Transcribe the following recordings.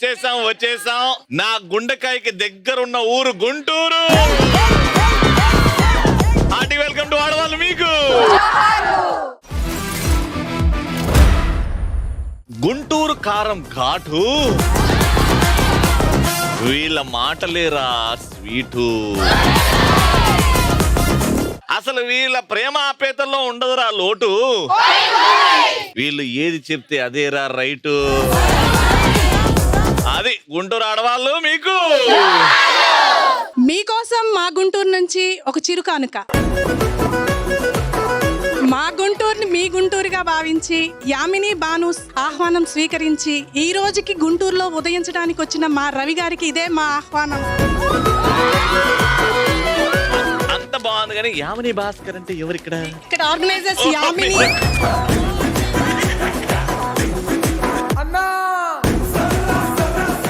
వచ్చేసాం నా గుండెకాయకి దగ్గరున్న ఊరు గుంటూరు. హార్టీ వెల్కమ్ టు ఆడవాళ్ళు మీకు. గుంటూరు కారం ఘాటు, వీళ్ళ మాటలేరా స్వీటు. అసలు వీళ్ళ ప్రేమ ఆప్యాయతల్లో ఉండదురా లోటు, వీళ్ళు ఏది చెప్తే అదేరా రైటు. అది గుంటూరు ఆడవాళ్ళు మీకు. మీకోసం మా గుంటూరు నుంచి ఒక చిరు కానుక. మా గుంటూరుని మీ గుంటూరుగా భావించి యామిని భాను ఆహ్వానం స్వీకరించి ఈ రోజుకి గుంటూరులో ఉదయించడానికి వచ్చిన మా రవి గారికి ఇదే మా ఆహ్వానం. అంత బాగుంది కానీ యామిని భాస్కర్ అంటే ఎవరిక్కడ? ఇక్కడ ఆర్గనైజర్స్ యామిని.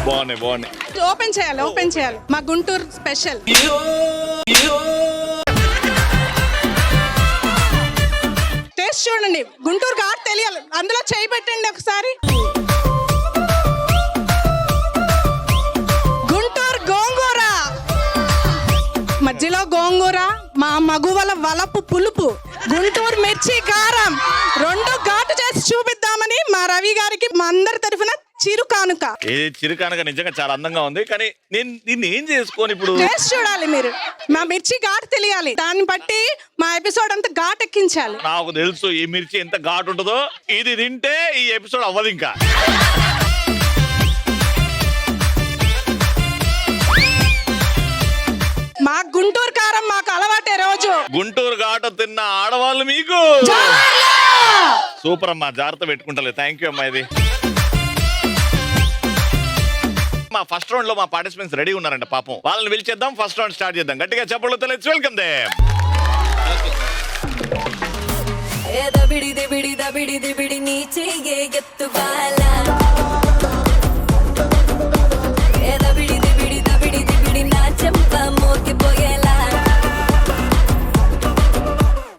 బాగున్నాయి. ఓపెన్ చేయాలి మా గుంటూరు స్పెషల్. టేస్ట్ చూడండి, గుంటూరు ఘాట్ తెలియాలి, అందులో చేయి పెట్టండి ఒకసారి. గుంటూరు గోంగూర, మధ్యలో గోంగూర, మా మగువల వలపు పులుపు, గుంటూరు మిర్చి కారం, రెండు ఘాటు చేసి చూపిద్దామని మా రవి గారికి మా అందరి తరఫున చిరు కానుక. చిరు కానుక నిజంగా చాలా అందంగా ఉంది, కానీ నేను దీన్ని ఏం చేసుకోని ఇప్పుడు టేస్ట్ చూడాలి మీరు. మా మిర్చి ఘాటు తెలియాలి, దాన్ని బట్టి మా ఎపిసోడ్ అంతా ఘాటు ఎక్కించాలి. నాకు తెలుసు ఈ మిర్చి ఎంత ఘాటు ఉంటుందో, ఇది తింటే ఈ ఎపిసోడ్ అవ్వదు ఇంకా. మా గుంటూరు కారం మాకు అలవాటే రోజు. గుంటూరు ఘాటు తిన్న ఆడవాళ్ళు మీకు సూపర్ అమ్మా, జాగ్రత్త పెట్టుకుంటలే. థ్యాంక్ యూ అమ్మా. ఇది మా ఫస్ట్ రౌండ్ లో మా పార్టిసిపెంట్స్ రెడీ ఉన్నారంట, పాపం వాళ్ళని పిలిచేద్దాం. ఫస్ట్ రౌండ్ స్టార్ట్ చేద్దాం. గట్టిగా చెప్పలతో let's welcome them.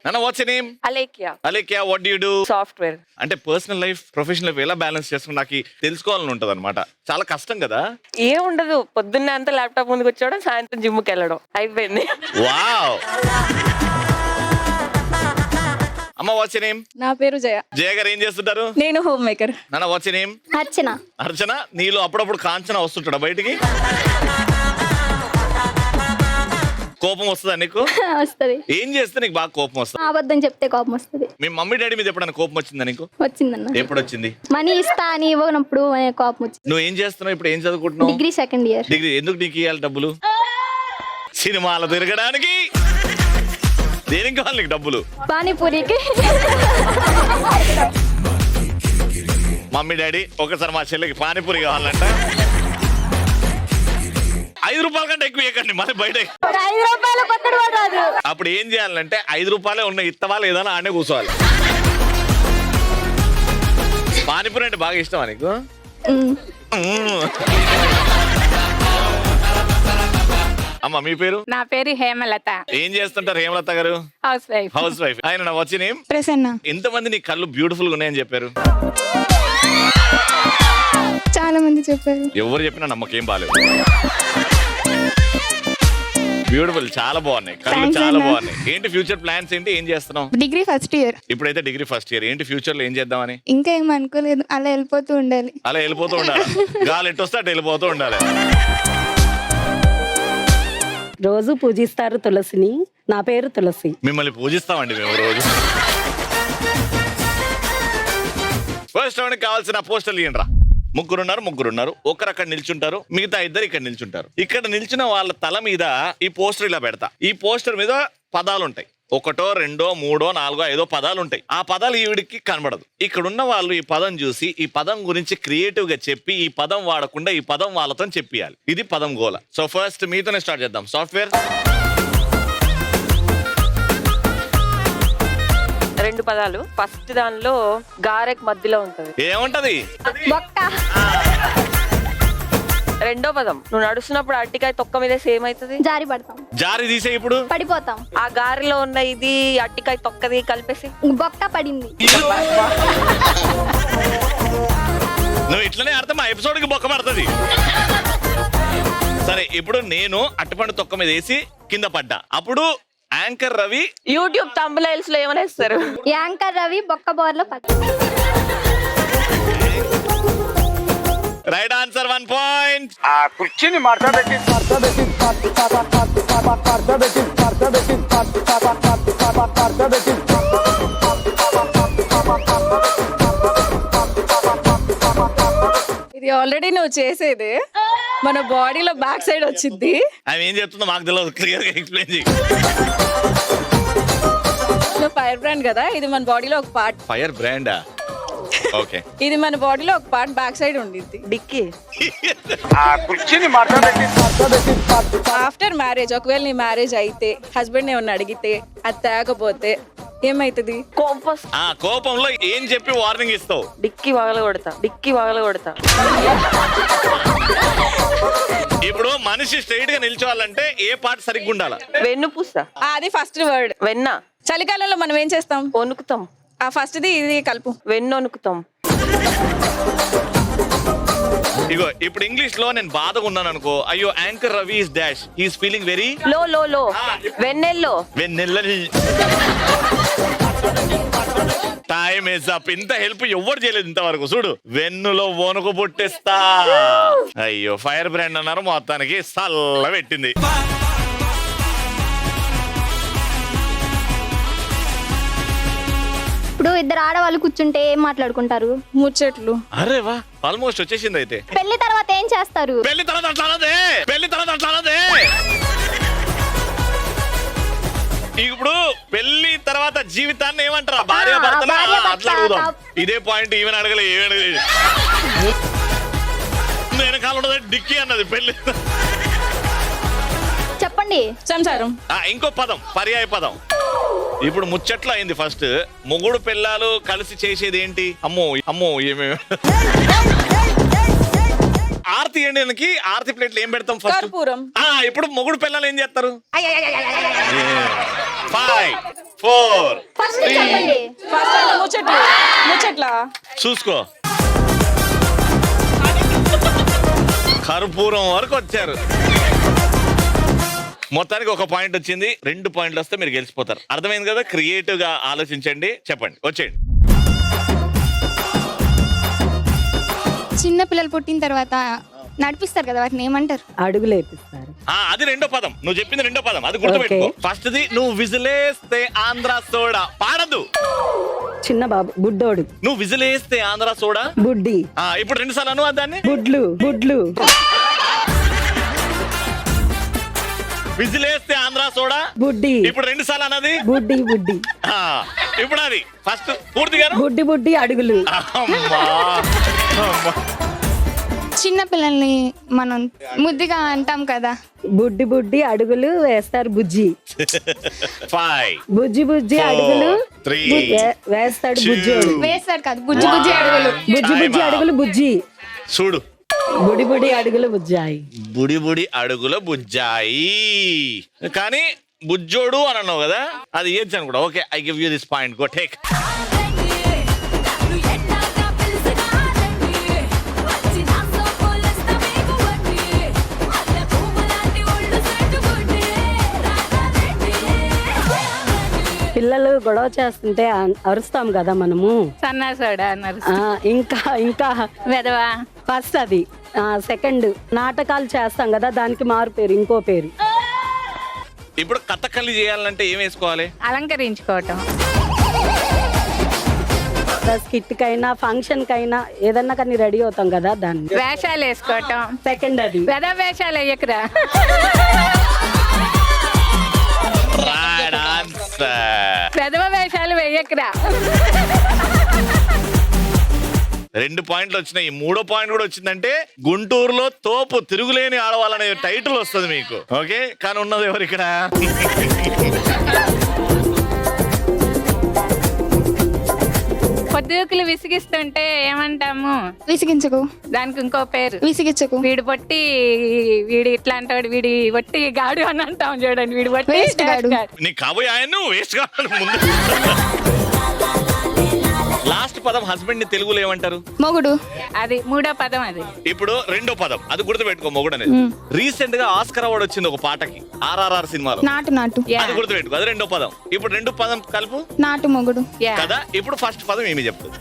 Nana, what's your name? Alekia. Alekia, what do you do? Software. అంటే పర్సనల్ లైఫ్ ప్రొఫెషనల్ లైఫ్ ఎలా బ్యాలెన్స్ చేసుకుని నాకు తెలుసుకోవాలని ఉంటది అనమాట. చాలా కష్టం కదా. ఏం ఉండదు, పొద్దున్నే అంతా ల్యాప్టాప్ ముందుకు వచ్చాడు, సాయంత్రం జిమ్ కి వెళ్ళడం అయిపోయింది. వావ్. అమ్మ, వాట్స్ యువర్ నేమ్? నా పేరు జయ. జయ గారు ఏం చేస్తుంటారు? నేను హోమ్ మేకర్. నాన్న, వాట్స్ యువర్ నేమ్? అర్చన. అర్చన, నీలో అప్పుడప్పుడు కాంచన వస్తుంటాడా బయటికి? కోపం వస్తుందా నీకు? వస్తది. ఏం చేస్తే నీకు బాగా కోపం వస్తుంది? అబద్ధం చెప్తే కోపం వస్తుంది. మీ మమ్మీ డాడీ మీద ఎప్పుడైనా కోపం వచ్చిందా నీకు? వచ్చిందన్న. ఎప్పుడు వచ్చింది? మనీ ఇస్తా అని ఇవ్వనప్పుడు కోపం వచ్చింది. నువ్వు ఏం చేస్తున్నావు ఇప్పుడు? ఏం చదువుకుంటున్నావు? Degree second year. డిగ్రీ. ఎందుకు నీకు ఇవ్వాలి డబ్బులు? సినిమాలు తిరగడానికి. దేనికి కావాలి నీకు డబ్బులు? పానీపూరికి. మమ్మీ డాడీ ఒకసారి మా చెల్లికి పానీపూరి కావాలంట. 5 రూపాయల కంటే ఎక్కువ ఇవ్వకండి మరి బయట. 5 రూపాయలు కొత్తడు రాదు. అప్పుడు ఏం చేయాలంటే 5 రూపాయలే ఉన్న ఇత్తవా లేదని ఆడే కూర్చోవాలి. పానీపూరి అంటే బాగా ఇష్టమా నీకు? అమ్మ, మీ పేరు? నా పేరు హేమలత. ఏం చేస్తుంటారు హేమలత గారు? House wife. House wife. ఆయన వచ్చి నేమ్ ప్రసన్న. ఎంతమంది నీ కళ్ళు బ్యూటిఫుల్ గా ఉన్నాయని చెప్పారు? చాలా మంది చెప్పారు. ఎవరు చెప్పినా నమ్మకేం బాలేదు. బ్యూటిఫుల్, చాలా బాగున్నాయి కళ్ళు, చాలా బాగున్నాయి. ఏంటి ఫ్యూచర్ ప్లాన్స్ ఏంటి? ఏం చేస్తున్నావు? Degree first year. ఇప్పుడైతే డిగ్రీ ఫస్ట్ ఇయర్. ఏంటి ఫ్యూచర్ లో ఏం చేద్దామని? ఇంకా ఏం అనుకోలేదు, అలా వెళ్ళిపోతూ ఉండాలి. అలా వెళ్ళిపోతూ ఉండాలి. గాలి ఎట్టొస్తే అటు వెళ్ళిపోతూ ఉండాలి. రోజు పూజిస్తారు తులసిని. నా పేరు తులసి. మిమ్మల్ని పూజిస్తామండి మేము రోజు. ఫస్ట్ రౌండ్ కావాల్సిన పోస్టర్లు ఇయ్యండి. ముగ్గురున్నారు. ఒకరు అక్కడ నిల్చుంటారు, మిగతా 2 ఇక్కడ నిల్చుంటారు. ఇక్కడ నిల్చున్న వాళ్ళ తల మీద ఈ పోస్టర్ ఇలా పెడతా. ఈ పోస్టర్ మీద పదాలు ఉంటాయి. 1, 2, 3, 4, 5 పదాలు ఉంటాయి. ఆ పదాలు ఈవిడికి కనబడదు. ఇక్కడున్న వాళ్ళు ఈ పదం చూసి ఈ పదం గురించి క్రియేటివ్ గా చెప్పి ఈ పదం వాడకుండా ఈ పదం వాళ్ళతో చెప్పియాలి. ఇది పదం గోల. సో ఫస్ట్ మీతోనే స్టార్ట్ చేద్దాం. సాఫ్ట్వేర్. 2 పదాలు. ఫస్ట్ దానిలో గారెక్ మధ్యలో ఉంటది. ఏముంటది? బొక్క. రెండో పదం, నువ్వు నడుస్తున్నప్పుడు అట్టికాయ తొక్క మీద సేమ్ అవుతుంది. జారి పడతాం. జారి తీసే ఇప్పుడు పడిపోతాం. ఆ గారెలో ఉన్న ఇది అట్టికాయ తొక్కది కలిపేసి బొక్క పడింది. నువ్వు ఇట్లనే ఆడితే మా ఎపిసోడ్ కి బొక్క పడుతుంది. సరే ఇప్పుడు నేను అట్టుపండు తొక్క మీద వేసి కింద పడ్డా, అప్పుడు యాంకర్ రవి యూట్యూబ్ థంబ్నైల్స్ లో ఏమైనా ఇస్తారు. యాంకర్ రవి బొక్క బోర్లో రైట్ ఆన్సర్ 1 పాయింట్. ఆ కుర్చీని మార్చబెట్టి ఇది ఆల్రెడీ నువ్వు చేసేది మన బాడీలో బ్యాక్ సైడ్ వచ్చింది. ఆమె ఏం చెప్తుందో మాకు తెలియదు, క్లియర్ గా ఎక్స్ప్లెయిన్ చేయి. నువ్వు ఫైర్ బ్రాండ్ కదా, ఇది మన బాడీలో ఒక పార్ట్. ఫైర్ బ్రాండా? ఓకే. ఇది మన బాడీలో ఒక పార్ట్ బ్యాక్ సైడ్ ఉండిద్ది. డిక్కీ. ఆ కుర్చీని మార్చబెట్టి ఆఫ్టర్ మ్యారేజ్ ఒకవేళ నీ మ్యారేజ్ అయితే హస్బెండ్ ఏమన్నా అడిగితే అది తేకపోతే ఏమైతుంది? కోపం. ఆ కోపంలో ఏం చెప్పి వార్నింగ్ ఇస్తావు? డిక్కీ వగల కొడతా, డిక్కీ వగల కొడతా. ఇప్పుడు మనిషి స్ట్రైట్ గా నిల్చోవాలంటే ఏ పార్ట్ సరిగ్గా ఉండాలా? వెన్ను పూస్తా. అది ఫస్ట్ వర్డ్. వెన్న. చలికాలంలో మనం ఏం చేస్తాం? వణుకుతాం. ఆ ఫస్ట్ది ఇది కలుపు. వెన్ను వణుకుతాం. ఇగో ఇప్పుడు ఇంగ్లీష్ లో నేను బాధగా ఉన్నాను అనుకో, అయ్యో anchor Ravi is dash, he's feeling very low low low. వెన్నెల్లో. వెన్నెల్లని. Time is up. ఇంత హెల్ప్ ఎవరు చేయలేదు ఇంతవరకు. చూడు, వెన్నులో వణుకు పుట్టిస్తా. అయ్యో ఫైర్ బ్రాండ్ అన్నారు, మొత్తానికి సల్ల పెట్టింది. ఇప్పుడు ఇద్దరు ఆడవాళ్ళు కూర్చుంటే ఏం మాట్లాడుకుంటారు? ముచ్చట్లు. అరే వా, ఆల్మోస్ట్ వచ్చేసింది. అయితే పెళ్లి తర్వాత ఏం చేస్తారు? పెళ్లి తర్వాత అట్లాదే, పెళ్లి తర్వాత అట్లాదే. ఇప్పుడు పెళ్లి తర్వాత జీవితాన్ని ఏమంటారా? భార్య భర్తల అట్లా అడుగుదాం. ఇదే పాయింట్ ఈవెన్ అడగలే, ఏమి అడగలేదు. వెనకాల ఉన్నది డిక్కీ అన్నది. పెళ్లి చెప్పండి. సంసారం. ఇంకో పదం, పర్యాయ పదం. ఇప్పుడు ముచ్చట్లో అయింది. ఫస్ట్ మొగుడు పిల్లలు కలిసి చేసేది ఏంటి? అమ్మో అమ్మో ఏమేమి. ఆర్తి ఏంటి? ఆర్తి ప్లేట్లు ఏం పెడతాం ఫస్ట్? కర్పూరం. ఇప్పుడు మొగుడు పిల్లలు ఏం చేస్తారు? 5 4 ఫస్ట్ చెప్పండి. ఫస్ట్ ముచ్చట్లు. ముచ్చట్లా చూసుకో. కర్పూరం వరకు వచ్చారు. మొత్తానికి ఒక పాయింట్ వచ్చింది. 2 పాయింట్లు వస్తే మీరు గెలిచిపోతారు. అర్థమైంది కదా? క్రియేటివ్ గా ఆలోచించండి. చెప్పండి, వచ్చేయండి. చిన్న పిల్లలు పుట్టిన తర్వాత నడిపిస్తారు కదా, వాటిని ఏమంటారు? అడుగులు వేపిస్తారు. అది రెండో పదం. నువ్వు చెప్పింది రెండో పదం, అది గుర్తుపెట్టుకో. ఫస్ట్ ది నువ్వు విజిలేస్తే ఆంధ్ర సోడా పాడదు. చిన్న బాబు బుడ్డోడు. నువ్వు విజిలేస్తే ఆంధ్ర సోడా బుడ్డి. ఇప్పుడు 2 సార్లు అను దాన్ని. బుడ్లు బుడ్లు. విజిలేస్తే ఆంధ్ర సోడా బుడ్డి. ఇప్పుడు 2 సార్లు అన్నది బుడ్డి బుడ్డి. ఇప్పుడు అది ఫస్ట్ పూర్తిగా బుడ్డి బుడ్డి అడుగులు. చిన్న పిల్లల్ని మనం ముద్దుగా అంటాం కదా. బుడ్డి బుడ్డి అడుగులు వేస్తారు బుజ్జి. 5 బుజ్జి బుజ్జి అడుగులు 3 వేస్తాడు బుజ్జోడు. వేస్తారు కాదు, బుజ్జి బుజ్జి అడుగులు. బుజ్జి బుజ్జి అడుగులు బుజ్జి. చూడు, బుడి బుడి అడుగులు బుజ్జాయి. బుడి బుడి అడుగుల బుజ్జాయి. కానీ బుజ్జోడు అని అన్నావు కదా, అది ఏది అనుకుంటా. Okay, I give you this point. Go take. పిల్లలు గొడవ చేస్తుంటే అరుస్తాం కదా మనము. సన్నాసోడా అన్నారు. ఇంకా ఇంకా వెదవా. ఫస్ట్ అది. సెకండ్ నాటకాలు చేస్తాం కదా, దానికి మారు పేరు, ఇంకో పేరు. ఇప్పుడు కథకళి చేయాలంటే ఏం వేసుకోవాలి? అలంకరించుకోవటం. స్కిట్ కైనా ఫంక్షన్ కైనా ఏదన్నా కానీ రెడీ అవుతాం కదా, దాన్ని వేషాలు వేసుకోవటం. సెకండ్ అది. వెద వేషాలు వేయకరా. పెదవ వేషాలు వేయకరా. 2 పాయింట్లు వచ్చినాయి. 3వ పాయింట్ కూడా వచ్చిందంటే గుంటూరులో తోపు తిరుగులేని ఆడవాళ్ళనే టైటిల్ వస్తుంది మీకు. ఓకే, కానీ ఉన్నది ఎవరు ఇక్కడ? పొద్దుకులు విసిగిస్తుంటే ఏమంటాము? విసిగించకు. దానికి ఇంకో పేరు. విసిగించకు. వీడు పొట్టి, వీడి ఇట్లా అంటాడు, వీడి వట్టి గాడు అని అంటాం చూడండి. వీడు పొట్టి వేస్ట్ గాడు. నీకు కాబోయే ఆయన వేస్ట్ కావాలి ముందు. లాస్ట్ పదం హస్బెండ్ ని తెలుగులో ఏమంటారు? మొగుడు. అది మూడో పదం అది. ఇప్పుడు రెండో పదం అది గుర్తుపెట్టుకో, మొగుడు అనేది. రీసెంట్ గా ఆస్కర్ అవార్డు వచ్చింది ఒక పాటకి, RRR సినిమాలో. నాటు నాటు. అది గుర్తుపెట్టుకో, అది రెండో పదం. ఇప్పుడు రెండు పదం కలుపు. నాటు మొగుడు. కదా. ఇప్పుడు ఫస్ట్ పదం ఏమి చెప్తుంది?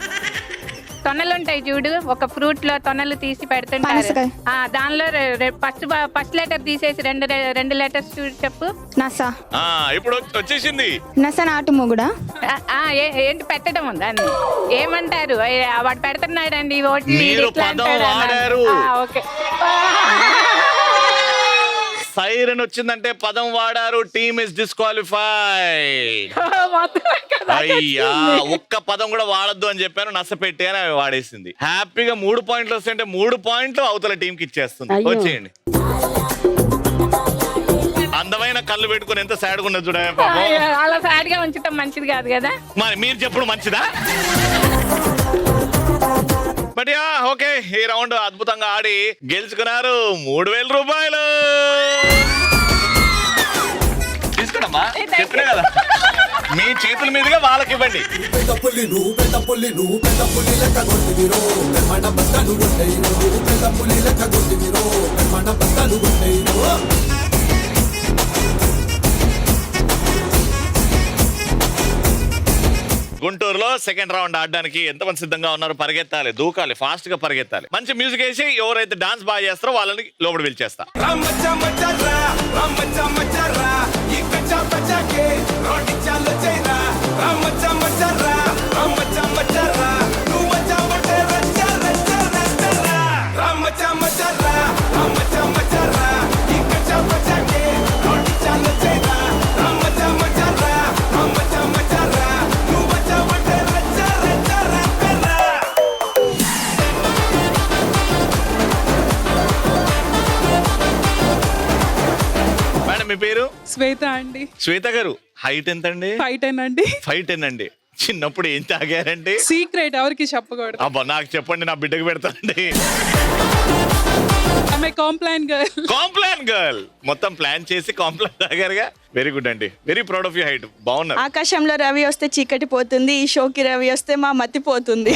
తొనలు ఉంటాయి చూడు, ఒక ఫ్రూట్ లో తొనలు తీసి పెడుతుంటారు. పనసకాయ. దానిలో ఫస్ట్ లెటర్ తీసేసి రెండు లెటర్స్ చూడు చెప్పు. నస. ఇప్పుడు వచ్చేసింది. నస నాటు మొగుడా. ఏంటి పెట్టడం దాన్ని ఏమంటారు? వాడు పెడుతున్నాడండి మీరు పదం వాడారు. ఓకే. సైరన్ వచ్చిందంటే పదం వాడారు. Team is disqualified. అయ్యా, ఒక్క పదం కూడా వాడద్దు అని చెప్పాను, నచ్చపెట్టే అని అవి వాడేసింది. హ్యాపీగా 3 పాయింట్లు వస్తాయంటే 3 పాయింట్లు అవతల టీం కి ఇచ్చేస్తుంది. వచ్చేయండి. అందమైన కళ్ళు పెట్టుకుని ఎంత సాడ్ గా ఉన్నది చూడ. అలా సాడ్ గా ఉంచడం మంచిది కాదు కదా. మరి మీరు చెప్పడం మంచిదా? బట్ యా ఓకే, ఈ రౌండ్ అద్భుతంగా ఆడి గెలుచుకున్నారు 3000 రూపాయలు. తీసుకున్నామా, చెప్పినా కదా, మీ చేతుల మీదుగా వాళ్ళకి ఇవ్వండి. గుంటూరులో సెకండ్ రౌండ్ ఆడడానికి ఎంతమంది సిద్ధంగా ఉన్నారు? పరిగెత్తాలి, దూకాలి, ఫాస్ట్ గా పరిగెత్తాలి. మంచి మ్యూజిక్ వేసి ఎవరైతే డాన్స్ బాగా చేస్తారో వాళ్ళని లోపల పిలిచేస్తా. మీ పేరు? శ్వేత అండి. శ్వేత గారు, హైట్ ఎంత అండి? 5'10" అండి. 5'10" అండి. చిన్నప్పుడు ఏం తాగారండి? సీక్రెట్, ఎవరికి చెప్పకూడదు. అబ్బా, నాకు చెప్పండి, నా బిడ్డకు పెడతానండి. Complan girl. Complan girl. మొత్తం ప్లాన్ చేసి కాంప్లాన్ తాగారుగా. వెరీ గుడ్ అండి, very proud of you height. బాగున్నారు. ఆకాశంలో రవి వస్తే చీకటి పోతుంది, ఈ షోకి రవి వస్తే మా మతి పోతుంది.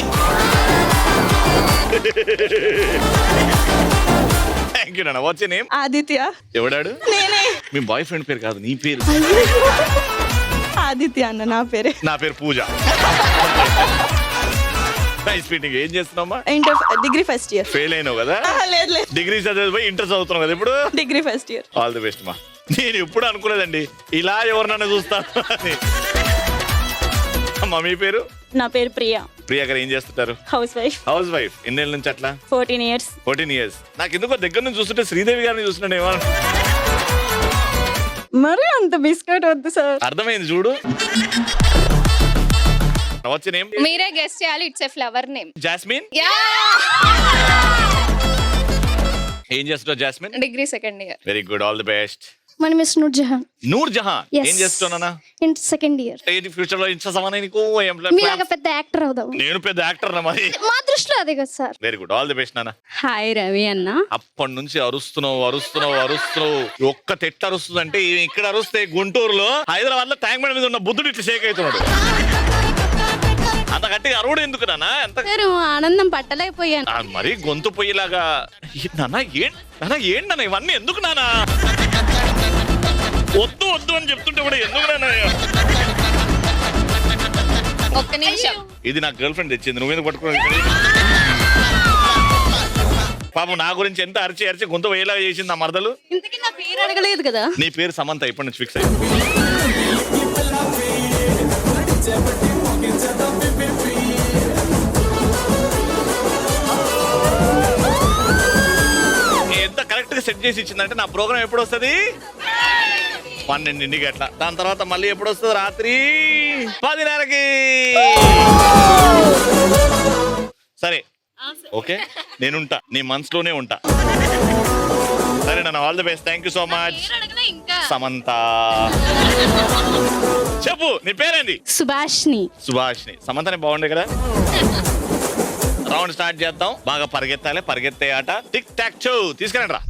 థ్యాంక్ యూ నాన్న. What's your name? ఆదిత్య. ఎవడాడు? నేనే. మీ బాయ్ ఫ్రెండ్ పేరు కాదు, నీ పేరు. ఆదిత్య అన్న నా పేరే. నా పేరు పూజ. Nice meeting. ఏం చేస్తున్నావమ్మా? Degree first year. ఫెయిల్ అయినావు కదా? లేదు లేదు, డిగ్రీ చదివి ఇంటర్ చదువుతున్నావు కదా ఇప్పుడు? Degree first year. All the best మా. నేను ఎప్పుడు అనుకోలేదండి ఇలా ఎవరినన్నా చూస్తాను అని. అమ్మా, మీ పేరు? నా పేరు ప్రియా. ప్రియా గారు ఏం చేస్తుంటారు? Housewife. Housewife. ఎన్నేళ్ళ నుంచి అట్లా? 14 years. 14 years. నాకు ఎందుకో దగ్గర నుంచి చూస్తుంటే శ్రీదేవి గారిని చూస్తున్నాడు ఏమో. మరి అంత బిస్కెట్ వద్దు సార్. అర్థమైంది చూడు. వచ్చే నేమ్? మీరే గెస్ట్ చేయాలి. It's a flower name. Jasmine. ఏం చేస్తున్నావు jasmine? Degree second year. Very good, all the best. మన మిస్ నూర్ జహాన్. నూర్ జహాన్. Yes. ఏం చేస్తున్నానా? Inter second year. ఏంటి ఫ్యూచర్ లో ఇంత సమానం నీకు? మీలాగా పెద్ద యాక్టర్ అవుదాం. నేను పెద్ద యాక్టర్ నా మరి. మా దృష్టిలో అదే కదా sir. Very good, all the best నాన్న. హాయ్ రవి అన్న. అప్పటి నుంచి అరుస్తున్నావు. ఒక్క తెట్టు అరుస్తుంది అంటే ఇక్కడ అరుస్తే గుంటూరులో, హైదరాబాద్ లో ట్యాంక్ బండ్ మీద ఉన్న బుద్ధుడు ఇట్లా షేక్ అవుతున్నాడు. అంత గట్టిగా అరువుడు ఎందుకు నాన్న? ఎంత ఆనందం పట్టలేకపోయాను. మరి గొంతు పొయ్యిలాగా. నాన్న ఏంటి నాన్న ఇవన్నీ ఎందుకు నాన్న? వద్దు అని చెప్తుంటే కూడా ఎందుకు నాన్న? ఒక్క నిమిషం. ఇది నా గర్ల్ ఫ్రెండ్ తెచ్చింది, నువ్వేందుకు పట్టుకున్నావు? పాపం నా గురించి ఎంత అరిచి గొంతు పోయేలాగా చేసింది నా మరదలు. ఇంతకీ నా పేరు అడగలేదు కదా. నీ పేరు సమంత. ఇప్పటి నుంచి ఫిక్స్ అయ్యింది. ఎంత కరెక్ట్ గా సెట్ చేసి ఇచ్చిందంటే నా ప్రోగ్రామ్ ఎప్పుడు వస్తుంది? 12 అట్లా. దాని తర్వాత మళ్ళీ ఎప్పుడు వస్తుంది? రాత్రి 10:30కి. సరే ఓకే, నేనుంటా, నీ మనసులోనే ఉంటా. సరే నాన్న, all the best. Thank you so much. Samantha. చెప్పు, నీ పేరేంది? సుభాష్ని. సుభాష్ని. సమంతనే బాగుండే కదా. రౌండ్ స్టార్ట్ చేద్దాం. బాగా పరిగెత్తాలి. పరిగెత్తే ఆట టిక్ టాక్ టో. తీసుకురండి రా.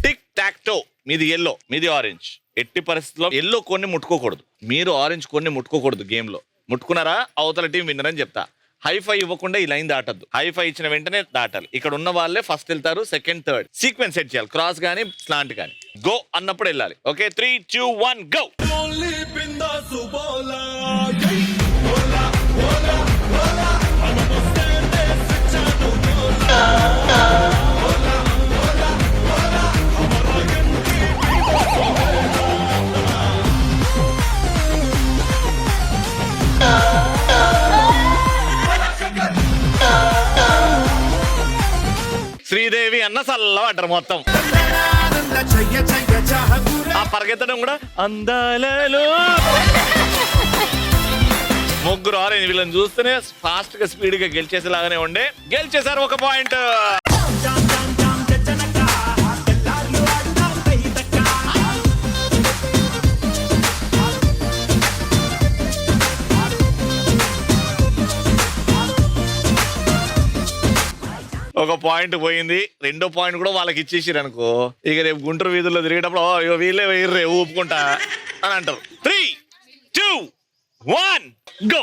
Tic tac toe. మీది ఎల్లో, మీది ఆరెంజ్. ఎట్టి పరిస్థితుల్లో ఎల్లో కొన్ని ముట్టుకోకూడదు. మీరు ఆరెంజ్ కొన్ని ముట్టుకోకూడదు. గేమ్ లో ముట్టుకున్నారా అవతల టీం విన్నర్ అని చెప్తా. హైఫై ఇవ్వకుండా ఈ లైన్ దాటద్దు. హైఫై ఇచ్చిన వెంటనే దాటాలి. ఇక్కడ ఉన్న వాళ్ళే ఫస్ట్ వెళ్తారు, సెకండ్ థర్డ్ సీక్వెన్స్ సెట్ చేయాలి. క్రాస్ గానీ స్లాంట్ గానీ. గో అన్నప్పుడు వెళ్ళాలి. Okay 3, 2, 1 go. శ్రీదేవి అన్న చల్లవాటర్ మొత్తం. ఆ పరిగెత్తడం కూడా అందాలలో. ముగ్గురు ఆరెంజ్ వీళ్ళని చూస్తేనే ఫాస్ట్ గా స్పీడ్ గా గెలిచేసేలాగానే ఉండే. గెలిచేశారు 1 పాయింట్. ఒక పాయింట్ పోయింది. 2వ పాయింట్ కూడా వాళ్ళకి ఇచ్చేసారు అనుకో, ఇక రేపు గుంటూరు వీధుల్లో తిరిగేటప్పుడు ఇక వీళ్ళే వేయర్రే ఊపుకుంటా అని అంటారు. 3, 2, 1 గో.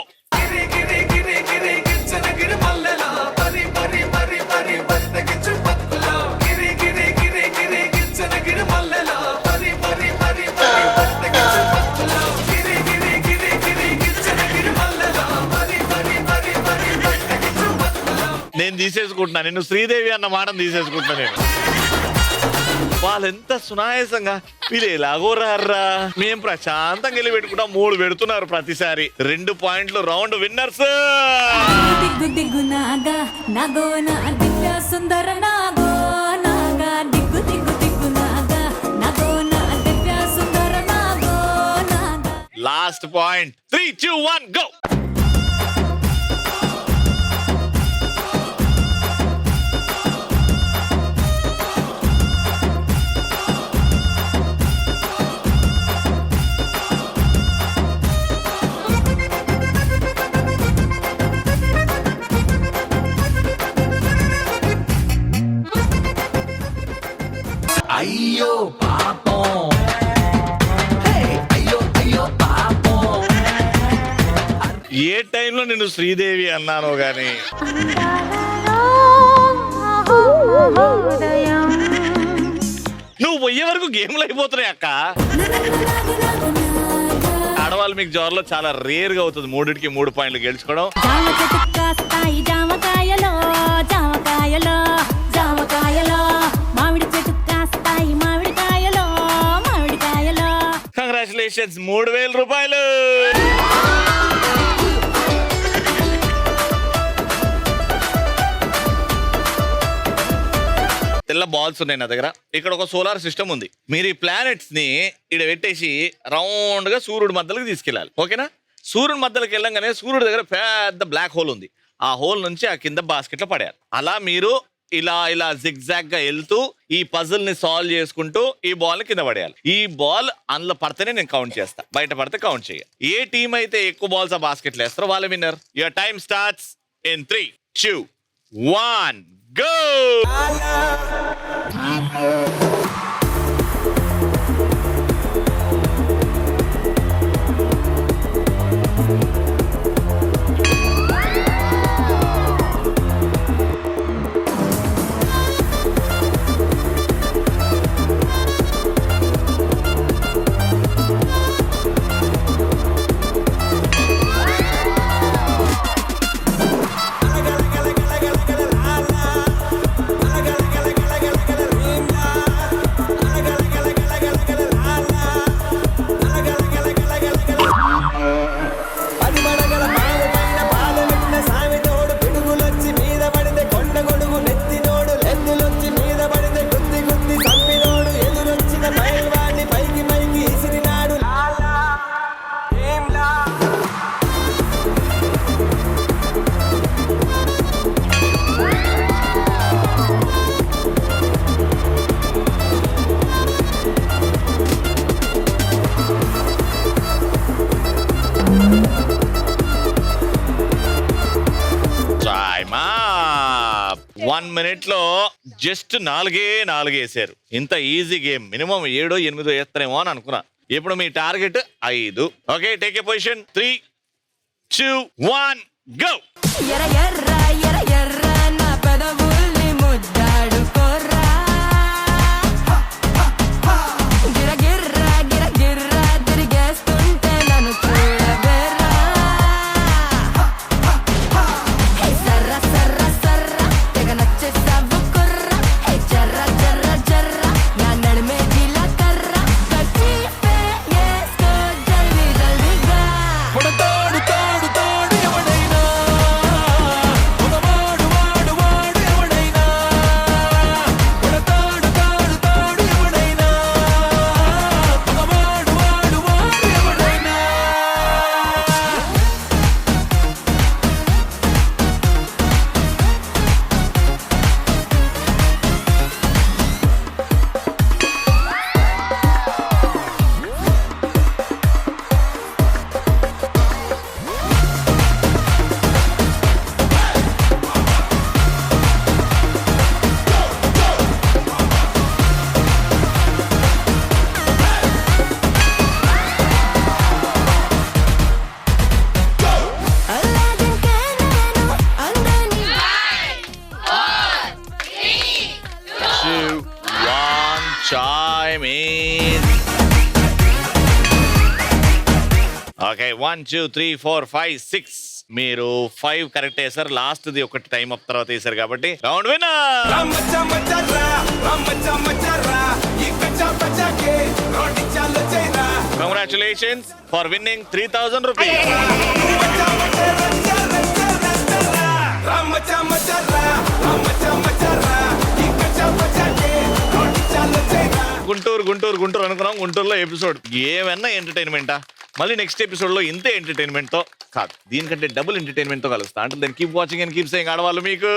నేను తీసేసుకుంటున్నా, నేను శ్రీదేవి అన్న మాటను తీసేసుకుంటున్నా నేను. వాళ్ళు ఎంత సునాయాసంగా వీళ్ళు ఎలాగో రారా, మేము ప్రశాంతంగా వెళ్ళి పెట్టుకుంటాం. 3 పెడుతున్నారు ప్రతిసారి. 2 పాయింట్లు. Round winners. Last point. 3, 2, 1 go. అయ్యో పాపం, అయ్యో అయ్యో పాపం. ఏ టైంలో నేను శ్రీదేవి అన్నానో గాని. నువ్వు పోయే వరకు గేమ్లు అయిపోతున్నాయి అక్క. ఆడవాళ్ళు మీకు జోర్లో చాలా రేర్ గా అవుతుంది 3కి 3 పాయింట్లు గెలుచుకోవడం. జామకాయలో జామకాయలో జామకాయలో మామిడి చెట్టు కాస్తాయి మామిడికాయలో మామిడికాయలో. కంగ్రాచులేషన్స్ 3000 రూపాయలు. తెల్ల బాల్స్ ఉన్నాయి నా దగ్గర. ఇక్కడ ఒక సోలార్ సిస్టమ్ ఉంది. మీరు ఈ ప్లానెట్స్ ని ఇక్కడ పెట్టేసి రౌండ్ గా సూర్యుడి మధ్యలోకి తీసుకెళ్ళాలి. ఓకేనా? సూర్యుడి మధ్యలోకి వెళ్ళంగానే సూర్యుడి దగ్గర పెద్ద బ్లాక్ హోల్ ఉంది. ఆ హోల్ నుంచి ఆ కింద బాస్కెట్ లో పడేయాలి. అలా మీరు ఇలా ఇలా జిగ్జాగ్ గా వెళ్తూ ఈ పజిల్ ని సాల్వ్ చేసుకుంటూ ఈ బాల్ కింద పడేయాలి. ఈ బాల్ అందులో పడితేనే నేను కౌంట్ చేస్తా, బయట పడితే కౌంట్ చేయాలి. ఏ టీం అయితే ఎక్కువ బాల్స్ ఆ బాస్కెట్ లో వేస్తారో వాళ్ళ winner. Your time starts in 3, 2, 1 go. One minute లో జస్ట్ 4 వేసారు. ఇంత ఈజీ గేమ్ మినిమం 7, 8 వేస్తారేమో అని అనుకున్నా. ఇప్పుడు మీ target 5. Okay, take a position. 3, 2, 1 go. ఎర్ర ఎర్ర ఎర్ర ఎర్ర నా పెదవుల్ని ముద్దాడుకోరా గిర గిర్ర గిర గిర్ర తిరిగేస్తుంటే నన్ను చూడబెర్రా హే సర్ర సర్ర సర్ర తెగ నచ్చేసావు కుర్ర హే జర్ర జర్ర జర్ర నా నడుమే జీలకర్ర కచ్చిపే వేసుకో జల్దీ జల్దీగా కొడతాడు తాడు తాడు ఎవడైనా మగవాడు వాడు వాడు ఎవడైనా కొడతాడు తాడు తాడు ఎవడైనా మగవాడు వాడు వాడు ఎవడైనా అలాగంటే నేను అందని 2, 1, chime in. ఓకే 1 2 3 4 5 6 మీరు 5 కరెక్ట్ వేసారు. లాస్ట్ ది ఒకటి టైం అప్ తర్వాత వేసారు కాబట్టి round winner. Congratulations for winning 3000 rupees. Guntur Guntur Guntur అనుకున్నాం. గుంటూరులో ఎపిసోడ్ ఏమన్నా ఎంటర్టైన్మెంటా? మళ్ళీ నెక్స్ట్ ఎపిసోడ్ లో ఇంతే ఎంటర్టైన్మెంట్ తో కాదు, దీనికంటే డబుల్ ఎంటర్టైన్మెంట్ తో కలుస్తా. అంటే దాన్ని keep watching and keep saying ఆడవాళ్ళు మీకు